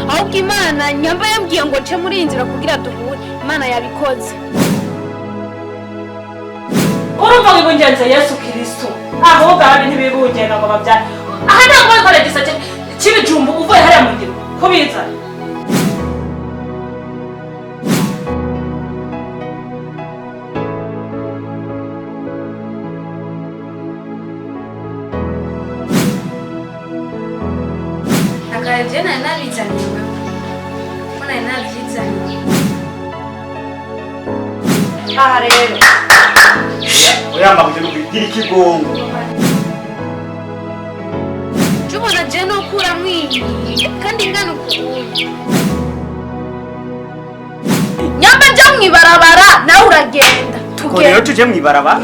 ahubwo Imana nyamba yambwiye ngo nce muri iyi nzira kugira duhure. Imana yabikoze. urumva ngo ibungenze Yesu Kristo ahubwo abi ntibibungena ngo babyare aha ntabwo bakora gisate cy'ibijumbu uvuye hariya mu ngiro kubiza Akajena nabizaniye wewe. Mbona nabyizaniye. aha rero uyamba kujya kugira ikigongo Jubona je no kura mwinyi kandi ngano kubuye. Nyamba je mwibarabara nawe uragenda. ko rero tuje mwibaraba